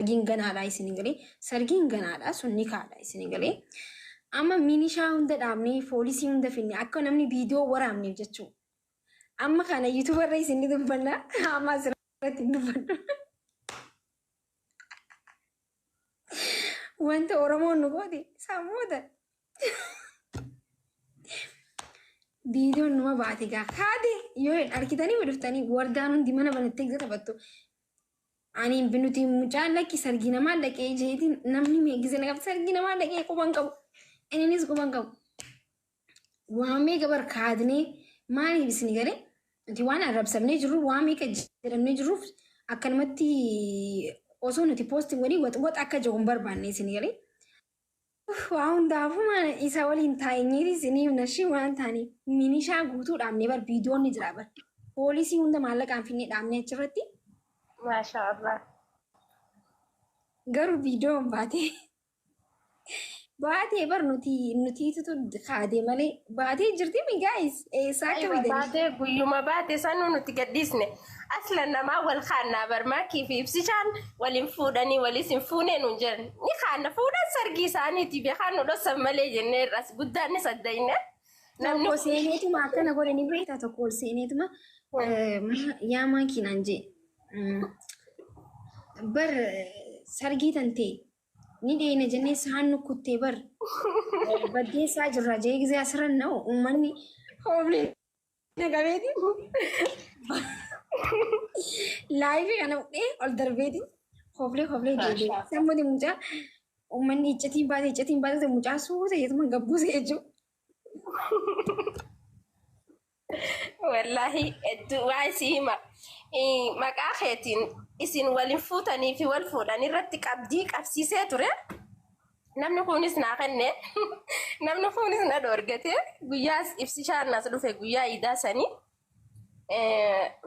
sargiin ganaadha isin galee sargiin ganaadha sunni kaadha isin galee amma minishaa hunda dhaabnee poolisii hunda finne akka namni viidiyoo waraabneef jechuudha. Amma kana yuutuubarra isin dubbanna amma asirratti dubbanna. Wanta Oromoon nu goote sammooda. Viidiyoon numa baate gaa kaade yoo argitanii dhuftanii wardaan hundi mana banattee taphattu. Ani binuti mucaan lakki sargii namaa dhaqee jeetiin namni meeggise naqab sargii namaa dhaqee quban qabu. Innis quban qabu. Waamee gabar kaadnee maaliif isin galee? Nti waan arrabsamnee jirru waamee ka jedhamnee jirruuf akkanumatti osoo nuti poostiin walii waxwaxa akka jiru hin barbaanne isin galee. Waa hundaafuu mana isa waliin taa'eenyeeti isiniif nashii waan taane minishaa guutuu dhaabnee bar viidiyoon ni jira bar. Poolisii hunda maallaqaan finnee dhaabnee achirratti. Maashaallah. Garuu viidiyoon baatee. Baatee bar nutiitu kaadee malee baatee jirti mi guys eessaa akka bidanii. Baatee guyyuma baatee sanuu nuti gaddisne aslan namaa wal kaannaa barmaa kiif ibsichaan waliin fuudhanii walis hin fuunee nuun jiran ni kaanna fuudhan sargii isaaniiti beekaan nu dhossan malee jennee irras guddaan ni saddayne. Namni ol seeneetuma akkana godhanii beektaa tokko ol seeneetuma yaa maakiinaan jee bar sargii tantee. Ni deene jennee isaan nukuttee bar baddeessaa jirra jee gisee asirran na'u uummanni hooblee nagabeeti laayifii kana fudhee ol darbeeti hooblee deebee sammuu mucaa uummanni iccitiin baatee mucaa suuta yeetuma gabbuuse jechuudha. Wallahi waa isii hima maqaa keetiin isin waliin fuutanii fi wal fuudhan irratti qabdii qabsiisee ture. Namni kunis naa kenne namni kunis na dhoorgate guyyaa ibsishaan nas dhufe guyyaa iidaa sanii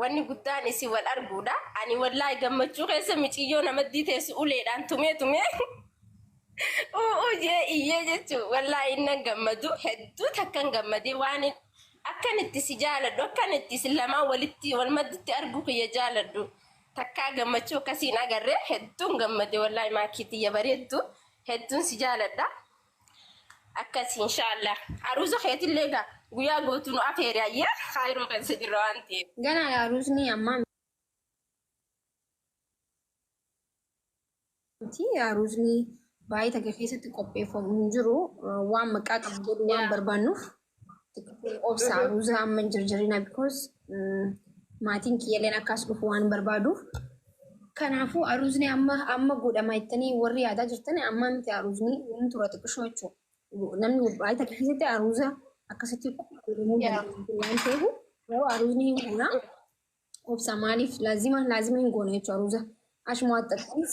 wanni guddaan isin wal arguudha. Ani wallahi gammachuu keessa miciyyoo namatti teessu uleedhaan tumee jee iyyee jechuun wallahi innan gammadu hedduu takkan gammadee waan akkan itti si jaaladhu akkan itti si lamaan walitti wal madditti argu kiyya jaaladhu takkaa gammachuu akkasiin agarree hedduun gammade wallahi maakiitiyya bareeddu hedduun si jaaladha akkasii inshaallah aruusa keetillee egaa guyyaa gootu nu afeere ayyaa kaayiroo keessa jirra waan ta'eef. Ganaa aruusni ammaa aruusni baay'ee takka keessatti qopheeffamu hin jiru waan maqaa qabu godhu waan barbaannuuf. Obsa aruusa amma jirjirina because maatiin kiyyaaleen akkas dhufu waan barbaaduuf kanaafuu aruusni amma godhama jettanii warri yaadaa jirtan amma miti aruusni inni tura xiqqishoo jechuudha. Namni baay'ee takka keessatti aruusa akkasitti godhamuu danda'u waan ta'eef yeroo aruusni hin goona obsa maaliif laazima hin goone jechuudha aruusa ashmoo axxaxxiis.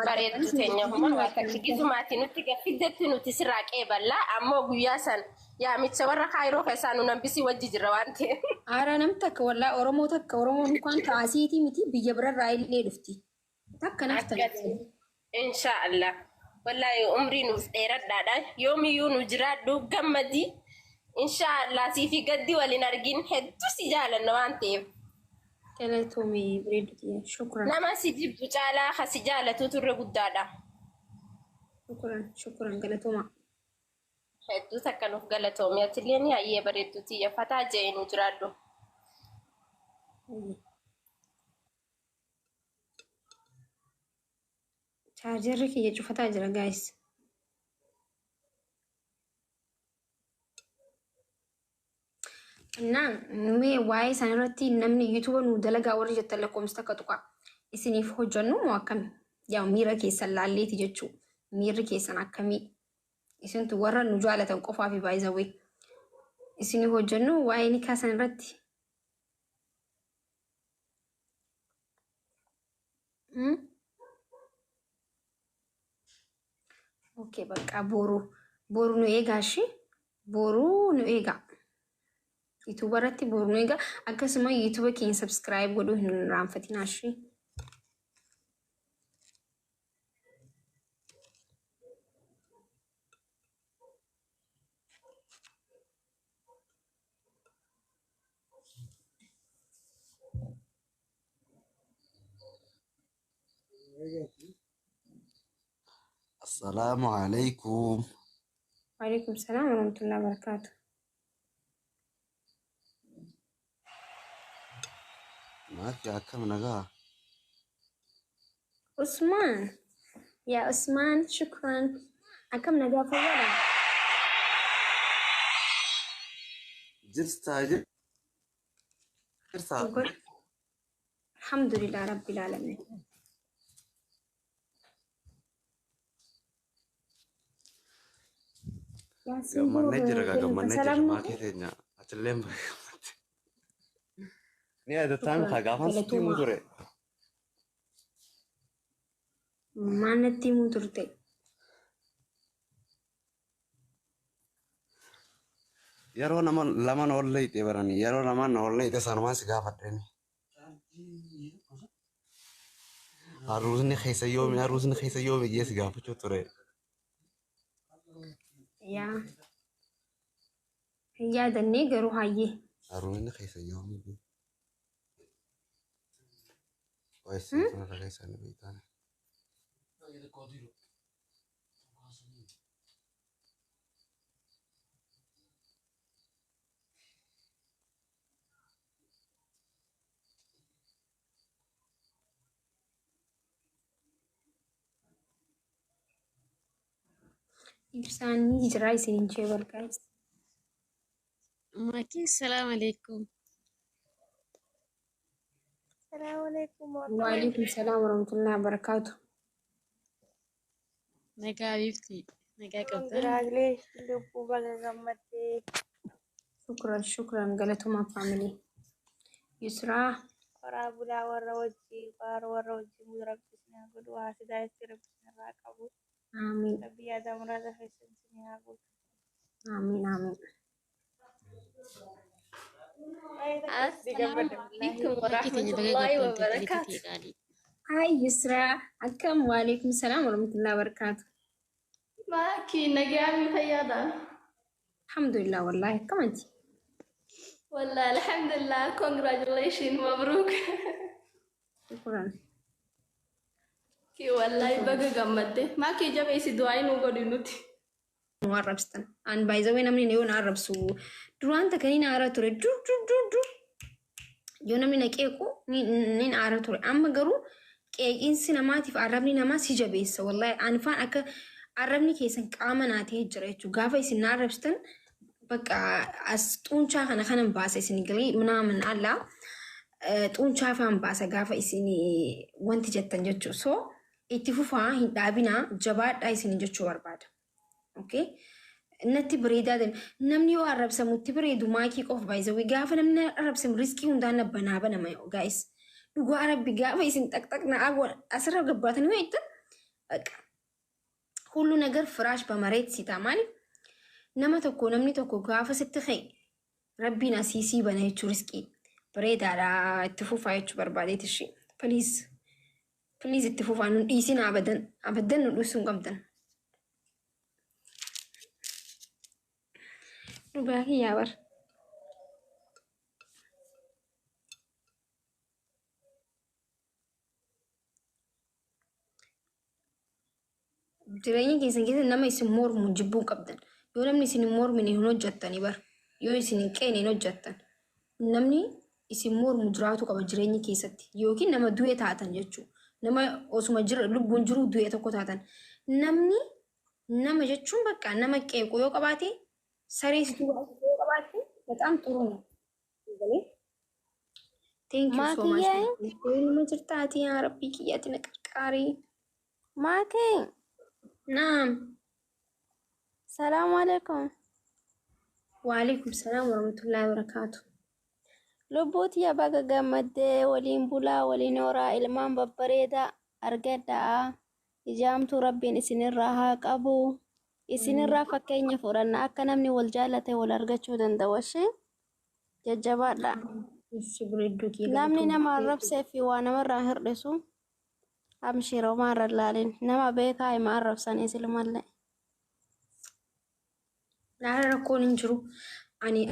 Bareedu teenya huma takkigisu maatii nutti gaffiddetti nuti sirraa qeeballaa ammoo guyyaa san yaamicha warra kaayiroo keessaa nu nambisii wajji jirra waan ta'eef. Aara namni takka wallaa Oromoon kan taasiitii miti biyya birarraa illee dhufti. Takka naaf ta'a. Inshaallah. Wallahi umrii nuuf dheeradhaadha. Yoomiyyuu nu jiraadhu gammadii. Inshaallah siifi gaddi waliin argin hedduu si jaalanna waan ta'eef. Galatoomii bareeduti. Shukran. Nama si jibbu caalaa ha si jaalatu turre guddaadha. Shukran galatooma. Hedduu takka nuuf galatoomii atillee ni hayyee bareedduti yaffataa jee nu jiraadhu. Chaarjarri kiyya cufataa jira guys. Naan mee waa'ee isaan irratti namni yuutuuba nu dalagaa warri jettan lakkoomsa takka tuqa isiniif hojjannu moo akkami? Yaa miira keessan laalleeti jechuu miirri keessan akkamii isintu warra nu jaalatan qofaa fi baay'izawee isiniif hojjannu waa'ee nikaa san irratti. Okay, bakka boru nu eegaa ishee boru nu eegaa. YouTube irratti boru nu eegaa akkasuma YouTube keenya subscribe godhuu hin raanfatinaa ishee. السلام عليكم. وعليكم السلام ورحمة الله وبركاته. معك يا كم نجا. عثمان، يا عثمان شكرا. أكم نجا فولا. جرستا جرستا. وقل الحمد لله رب العالمين. يا Gambar سنبور najer gak كلمة gambar najer سلام sama نقول. kita acelem. Ini ada time شكرا kagak apa sih قلتوما mudore. ما نتي مدرتي. Yaro nama lama nolle itu berani. Yaro lama nolle itu sama sih gak apa ini. Harus nih kayak yomi dia sih gak apa cutore. يا هي دني قرو هاي. Harus nih kayak yomi. Wah sih karena kayak sana begitu. إبساني جراي سنين شبر guys. ماكي السلام عليكم. السلام عليكم ورحمة الله. وعليكم السلام ورحمة الله وبركاته. نجا بيفتي نجا كبتان. Congratulations lubbuu baga gammaddee. شكرا قالتهما فاميلي. يسرا Karaa bulaa warra wajjii warra wajjii rabbisni haa godhu. Haasidaa itti rabbisni irraa qabu. آمين Rabbi yaada muraasa keessatti haa godhu. آمين آمين. السلام عليكم ورحمة الله وبركاته. هاي يسرا أكم. وعليكم السلام ورحمة الله وبركاته. معاكي نجامي فياضة. الحمد لله والله كم أنت؟ والله الحمد لله congratulations مبروك. شكرا. كي والله بقى جمدة ما كي جاب يسي دعاء نقول نوتي. معربستان أنا بايزوين أمني نيو نعربسو دران تكني نعرف ترى در يوم أمني نكيكو نين عرف ترى أما جرو كأين سينماتي في عربني نما سيجابيس والله أنا فان أك عربني كيسن كامناتي جريتو قافة يسن نعربستان بقى أستون شاف أنا خنم باسة سنقلي من الله تون شاف أنا باسة قافة يسني وانت جتن جتشو سو اتفوفا هندابينا جبات أي سنين جتشو برباد. أوكي نتي بريدة دم نمني وعرب سمو تبريدو ماكي قف بايزة ويقافة نمني عرب سم ريسكي وندانا بنا ما يو guys نقول عرب بقافة يسن تك نا أقول أسرع قباتن ويتا كله نجر فراش بمريت سيتا مالي نما تكو نمني تكو قافة ستخي ربي ناسيسي بنا يتشو ريسكي بريدة على اتفوفا يتشو برباديت الشي بليز اتفوفا نيسينا أبدا نلوسون قمدن Rubaahi yaabar. Jireenya keessan keessa nama isin mormu jibbuu qabdan. Yoo namni isin hin mormine hin hojjettani bar. Yoo isin hin qeene hin hojjettan. Namni isin mormu jiraatu qaba jireenya keessatti. Yookiin nama du'e taatan jechuudha. Nama osuma lubbuun jiru du'e tokko taatan. Namni nama jechuun bakka nama qeequ yoo qabaate saree situu yoo qabaate በጣም ጥሩ ነው። Thank you so much. Nama jirtaati yaa rabbii kiyyaatti na qarqaari. Maakii. Naam. Salaamu alaikum. Waalaikum salaam warahmatullahi wabarakatuh. Lubbuuti yaa baga gammaddee waliin bulaa waliin horaa ilmaan babbareedaa argadhaa. Ijaamtuu rabbiin isinirraa haa qabu. Isinirraa fakkeenya fudhanna akka namni wal jaalate wal argachuu danda'u ishee jajjabaadha. Namni nama arrabsee fi waa namarraa hir'isu amshiroo maarra laalin nama beekaa hima arrabsanii silmallee. Laala rakkoon hin jiru. Ani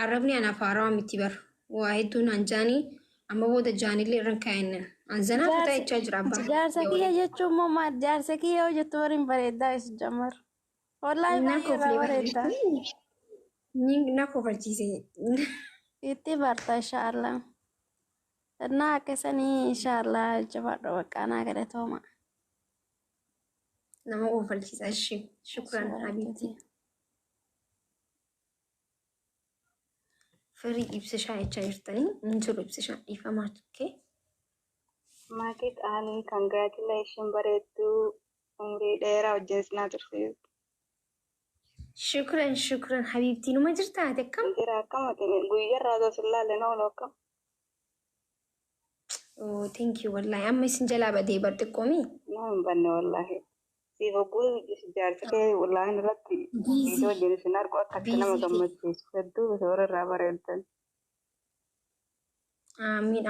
arrabni anaaf haarawaa miti bar. Waa hedduun hanjaanii amma booda jaanillee irraan kaa'ennan. Anzanaa kutaa jechaa jira abbaan. jaarsa kiyya jechuun moo maal jaarsa kiyya yoo jettu waliin bareeddaa is jamar. Wallahi Na baay'ee irraa koflee bareeddaa. na kofalchiise. Itti barta inshaallah. Naa akkasanii inshaallah jabaadha bakka naa galatooma. Nama kofalchiisa. Shukran habiibti. Firii ibsishaa jechaa jirtanii hin jiru ibsishaa dhiifamaa tukkee. Maatii ta'anii congratulation bareedduu umrii dheeraa hojjeessinaa tursiisu. Shukran habiibti numa jirtaa ati akkam? Jira akkamati guyyarraa osoo sin laalle na oolu akkam. Oh, thank you wallahi amma isin jalaa badee bar xiqqoomii. Nama hin banne wallahi. Siif hogguu jaarsa kee wallahi irratti viidiyoo wajjin isin argu akkatti nama gammachiisu. Hedduu soora irraa bareeddan.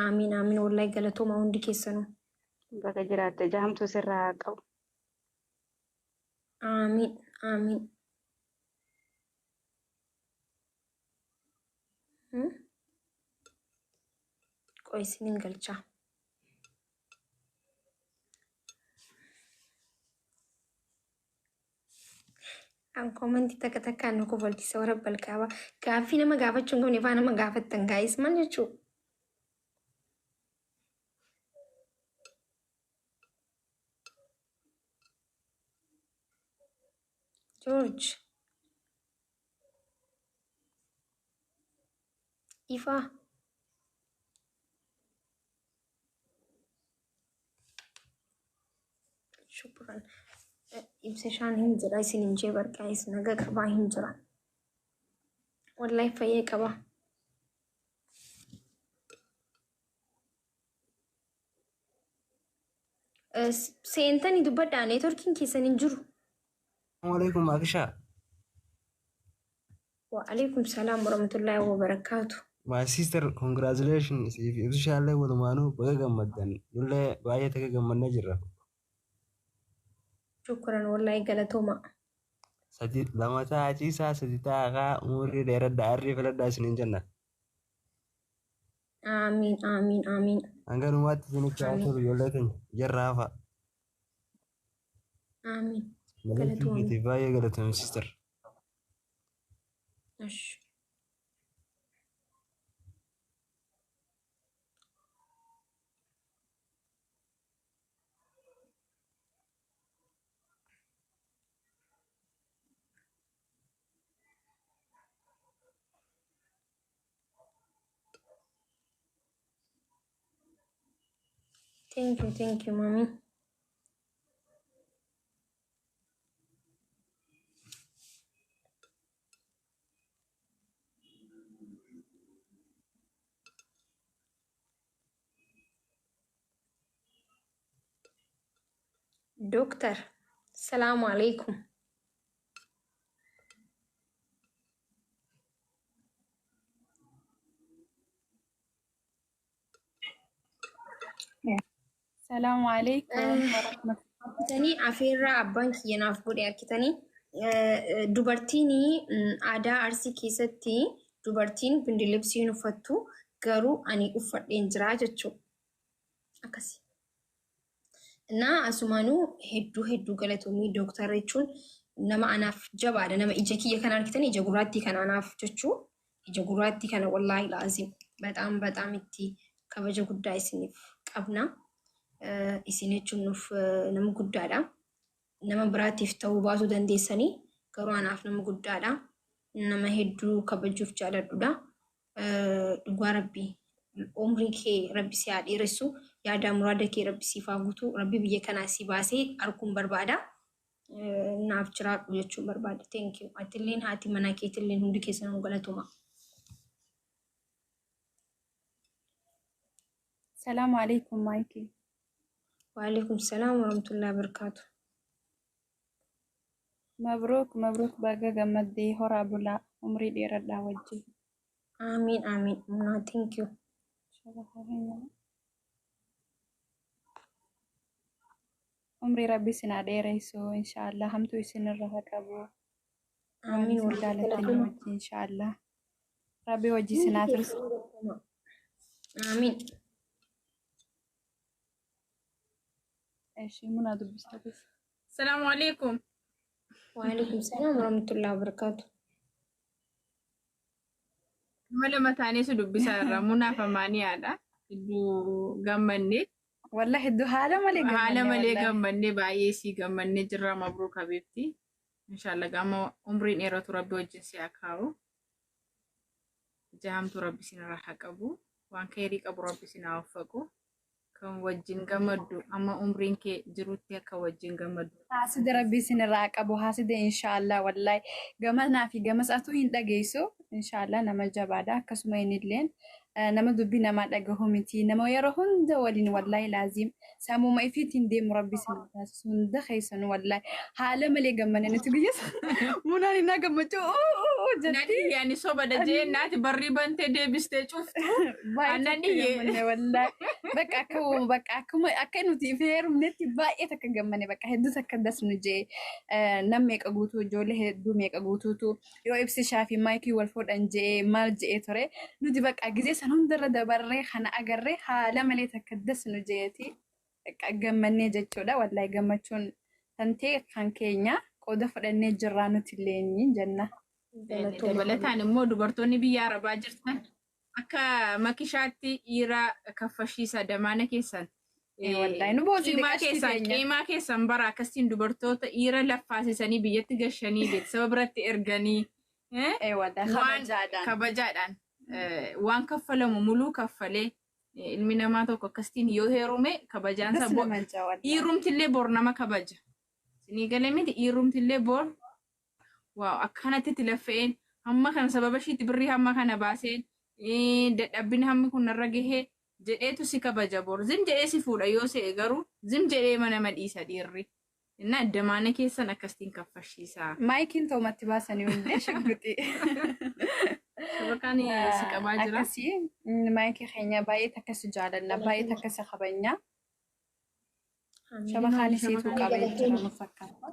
Amiin wallahi galatooma hundi keessanuu. Bakka jiraatte jaamtu sirraa haa qabu. Amiin. Qoy isinin galchaa. An komantii takkaan nu kofalchiisa warra balqaaba. Gaaffii nama gaafachuu hin qabne faa nama gaafattan gaa'is maal jechuu? George. Ifaa. Shukran. Ibsishaan hin jira isin hin jee barqaa isin naga qabaa hin jira. Wallahi fayyee qaba. Seentanii dubbadhaa neetworkiin keessan hin jiru. Assalamualaikum Akisha. Waalaikum salaam warahmatullahi wabarakatuh. My sister, congratulations. If you shall let Wadamano, Bagamadan, Nule, Bayataka Manager. Shukran wallahi galatoma. Sadi Lamata Chisa, Sadita, Muri, there at the Arrival Dasin Jana. Amin. I'm going to what is in the chapter you're letting Jarafa. Amin. The Vaya sister. Ash. Thank you, mommy. Doctor, Assalamu alaikum. Assalamu alaikum warahmatullahi. Tani afeerraa abbaan kiyyanaaf godhe arkitanii dubartiin aadaa arsii keessatti dubartiin bindilibsiin uffattu garuu ani uffadheen jira jechuudha. Akkasii. Naa asumaanuu hedduu galatoomii dooktara jechuun nama anaaf jabaadha. Nama ija kiyya kana argitan ija gurraattii kana anaaf jechuu ija gurraattii kana wallaahi laazim bataam itti kabaja guddaa isiniif qabna. Isin jechuun nuuf nama guddaadha. Nama biraatiif ta'uu baasuu dandeessanii garuu anaaf nama guddaadha. Nama hedduu kabajuuf jaaladhudha. Dhugaa rabbii umrii kee rabbi si haa dheeressu yaada muraada kee rabbi siif haa guutu rabbi biyya kanaa si baasee arguun barbaada. Naaf jiraadhu jechuun barbaada. Thank you. Atilleen haati manaa keetilleen hundi keessanuu galatuma. Assalamu alaikum Maiki. Waalaikum salaam warahmatullahi wabarakatuh. Mabruk baga gammaddee horaa bulaa umrii dheeradhaa wajjin. Amiin. Thank you. Umrii rabbi sinaa dheeressu inshaallah hamtuu isinirra haa qabu. Amiin jaalatanii wajjin inshaallah. Rabbi wajji sinaa tursu. Amiin. ايش منى دبستها بس. السلام عليكم. وعليكم السلام ورحمة الله وبركاته. مالا متاني سدبسا رمونا فماني هذا إدو غمني والله هدو حالة مالي حالا قمني مالي والله. غمني بايسي غمني جرا مبروك حبيبتي. إن شاء الله غاما عمري نيرو ربي وجنسي أكاو جام ربي سينا راح أبو وان كيري أبو ربي سينا وفقو كم وجين غمدو أما عمرين كي جروتي أكا وجين غمدو حاسد ربي سنراك أبو حاسد إن شاء الله والله قمنا في قمس أتوين دقيسو إن شاء الله نما جبادا كسمين اللين نما دبي نما دقهومتي نما يرهن دولين والله لازم سامو ما يفيتين دي مربي سنراك سند خيسن والله حالة ملي قمنا نتقيس مناني ناقمتو نادي يعني صوبة دجين ناتي بريبان تدي بستيشوف أنا نيجي والله بك أكو أكنو تيفير منتي باقي تكجمني بك هدو تكدس نجي نميك أقوتو جوله هدو ميك أقوتو يو إبسي شافي مايكي والفود أنجي مال جي ترى نودي بك أجزي سنون در دبري خنا أجري حالا ملي تكدس نجيتي أجمني جتشولا والله جمتشون تنتي كان كينيا قد فرني جرانو تليني جنة dabalataan immoo dubartoonni biyya arabaa jirtan akka makishaatti dhiira kaffashiisa damaana keessan qiimaa keessan bara akkasiin dubartoota dhiira laffaasisanii biyyatti gashanii beeksisa biratti erganii kabajaadhaan waan kaffalamu muluu kaffalee ilmi namaa tokko akkasiin yoo heerume kabajaansa dhiirumtillee bor nama kabaja sinii galee miti dhiirumtillee bor waaw akkanatti tilafeen hamma kana sababa shiitti birrii hamma kana baaseen dadhabbin hammi kun narra gahee jedheetu si kabaja bor zim jedhee si fuudha yoo se'e garuu zim jedhee mana madhiisa dhiirri inna addamaana keessan akkasiin kaffashiisaa maayikiin toomatti baasanii hundee shagguxi sabakaan si qabaa jira akkasii maayikii keenya baay'ee takkasi jaalanna baay'ee takkasi qabanya shabakaan isiituu qabee jira nu fakkaata.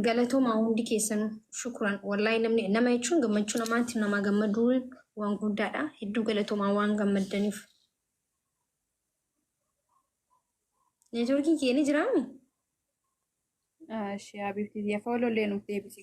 Galatooma hundi keessanuu shukran wallahi namni nama jechuun gammachuu namaatti nama gammaduun waan guddaadha hedduu galatoomaa waan gammaddaniif. Neetwoorkiin kee ni jiraami? Shii habiibti yaa foolollee nuuf deebisi.